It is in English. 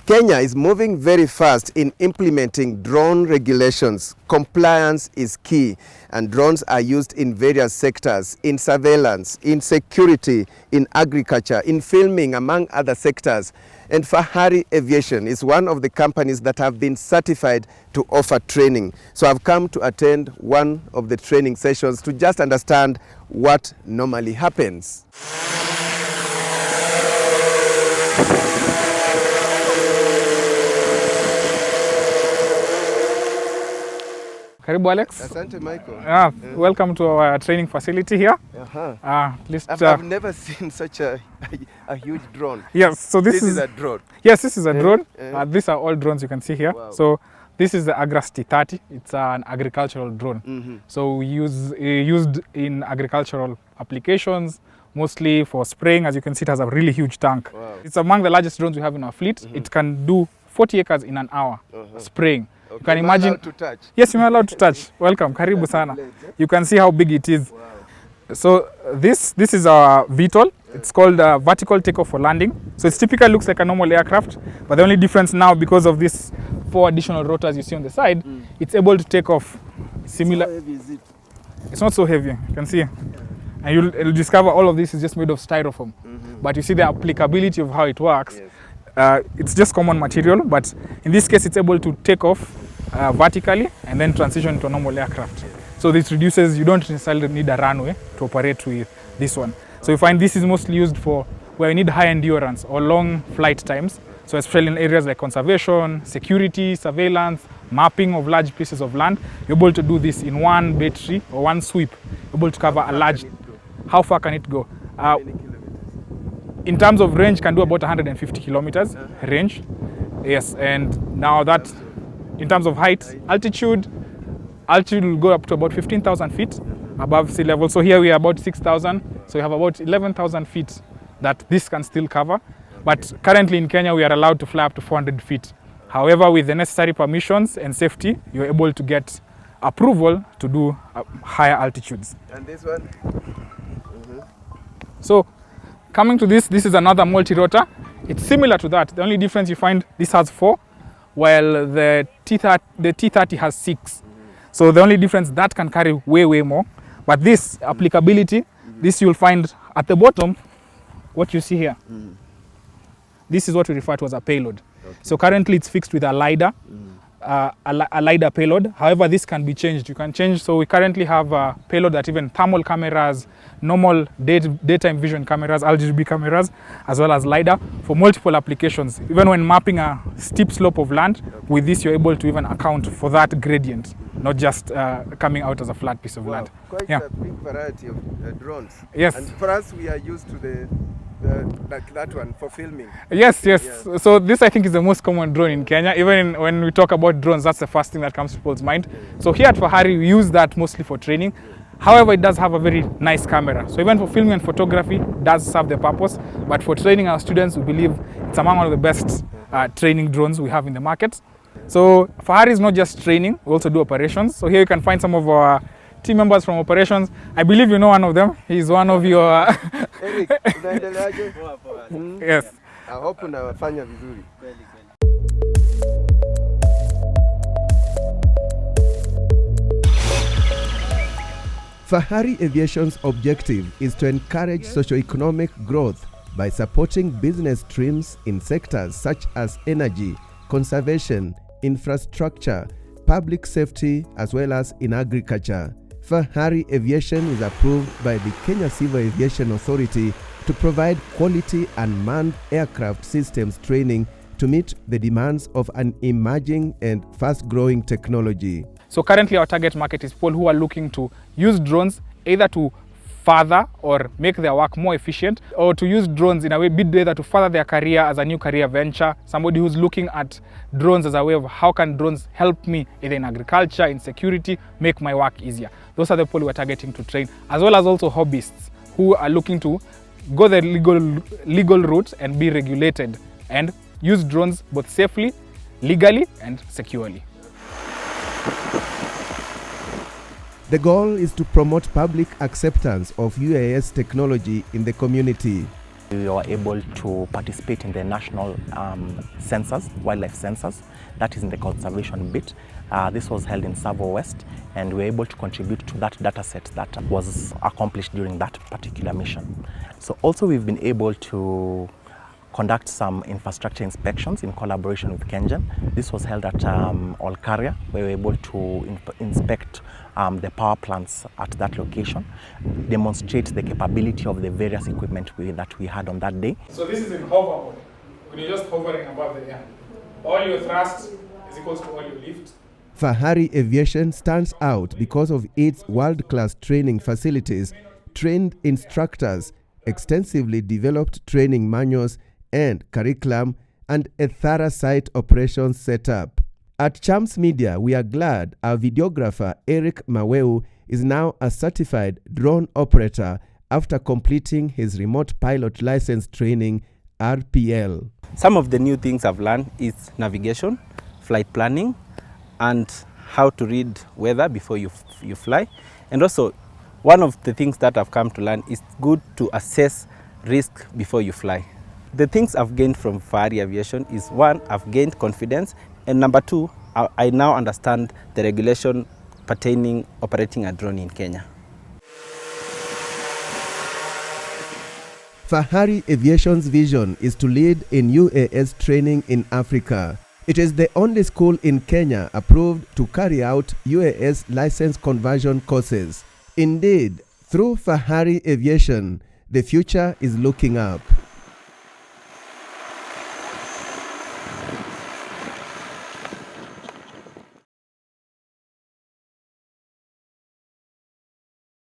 Kenya is moving very fast in implementing drone regulations. Compliance is key, and drones are used in various sectors, in surveillance, in security, in agriculture, in filming, among other sectors. And Fahari Aviation is one of the companies that have been certified to offer training. So I've come to attend one of the training sessions to just understand what normally happens. Karibu Alex. Asante Michael. Welcome to our training facility here. I've never seen such a huge drone. Yes, so this is a drone. Yes, this is a drone. These are all drones you can see here. Wow. So this is the Agras T30. It's an agricultural drone. So we used in agricultural applications, mostly for spraying. As you can see, it has a really huge tank. Wow. It's among the largest drones we have in our fleet. It can do 40 acres in an hour spraying. Okay. You can imagine. To touch. Yes, you're allowed to touch. Welcome, karibu sana. You can see how big it is. Wow. So this is our VTOL. It's called vertical takeoff for landing. So it typically looks like a normal aircraft, but the only difference now, because of these 4 additional rotors you see on the side, it's able to take off similar. How heavy is it? It's not so heavy. You can see, and you'll discover all of this is just made of styrofoam. But you see the applicability of how it works. Yes. It's just common material, but in this case, it's able to take off vertically and then transition to a normal aircraft. So this reduces, you don't necessarily need a runway to operate with this one. So you find this is mostly used for where you need high endurance or long flight times. So especially in areas like conservation, security, surveillance, mapping of large pieces of land, you're able to do this in one battery or one sweep. You're able to cover a large. How far can it go? How many kilometers? In terms of range, can do about 150 kilometers range. Yes, and now that, in terms of height, altitude will go up to about 15,000 feet above sea level. So here we are about 6,000. So we have about 11,000 feet that this can still cover. But currently in Kenya, we are allowed to fly up to 400 feet. However, with the necessary permissions and safety, you're able to get approval to do higher altitudes. And this one? So coming to this is another multi-rotor. It's similar to that. The only difference you find, this has 4, while the T30 has 6. So the only difference, that can carry way more. But this applicability, this you'll find at the bottom, what you see here. This is what we refer to as a payload. Okay. So currently it's fixed with a LiDAR, a LiDAR payload. However, this can be changed. You can change. So we currently have a payload that even thermal cameras, normal daytime vision cameras, RGB cameras, as well as LiDAR for multiple applications. Even when mapping a steep slope of land, with this you're able to even account for that gradient, not just coming out as a flat piece of land. Quite a big variety of drones. Yes. And for us, we are used to like that one for filming. Yes. So this, I think, is the most common drone in Kenya. Even when we talk about drones, that's the first thing that comes to people's mind. So here at Fahari, we use that mostly for training. However, it does have a very nice camera. So even for filming and photography, it does serve the purpose. But for training our students, we believe it's among one of the best training drones we have in the market. So Fahari is not just training, we also do operations. So here you can find some of our team members from operations. I believe you know one of them. He's one of your... Eric, unaendeleaje? Yes. I hope unafanya vizuri. Fahari Aviation's objective is to encourage socio-economic growth by supporting business streams in sectors such as energy, conservation, infrastructure, public safety, as well as in agriculture. Fahari Aviation is approved by the Kenya Civil Aviation Authority to provide quality unmanned aircraft systems training to meet the demands of an emerging and fast-growing technology. So currently our target market is people who are looking to use drones either to further or make their work more efficient, or to use drones in a way either to further their career as a new career venture. Somebody who's looking at drones as a way of how can drones help me either in agriculture, in security, make my work easier. Those are the people we are targeting to train, as well as also hobbyists who are looking to go the legal route and be regulated and use drones both safely, legally and securely. The goal is to promote public acceptance of UAS technology in the community. We were able to participate in the national census, wildlife census, that is in the conservation bit. This was held in Savo West, and we were able to contribute to that data set that was accomplished during that particular mission. So also we've been able to conduct some infrastructure inspections in collaboration with Kengen. This was held at Olkaria, where we were able to inspect the power plants at that location, demonstrate the capability of the various equipment that we had on that day. So this is in hover mode. When you're just hovering above the air, all your thrust is equal to all your lift. Fahari Aviation stands out because of its world-class training facilities, trained instructors, extensively developed training manuals and curriculum, and a thorough site operations setup. At Chams Media, we are glad our videographer Eric Maweu is now a certified drone operator after completing his remote pilot license training, RPL. Some of the new things I've learned is navigation, flight planning, and how to read weather before you fly. And also, one of the things that I've come to learn is good to assess risk before you fly. The things I've gained from Fahari Aviation is, one, I've gained confidence, and number two, I now understand the regulation pertaining operating a drone in Kenya. Fahari Aviation's vision is to lead in UAS training in Africa. It is the only school in Kenya approved to carry out UAS license conversion courses. Indeed, through Fahari Aviation, the future is looking up.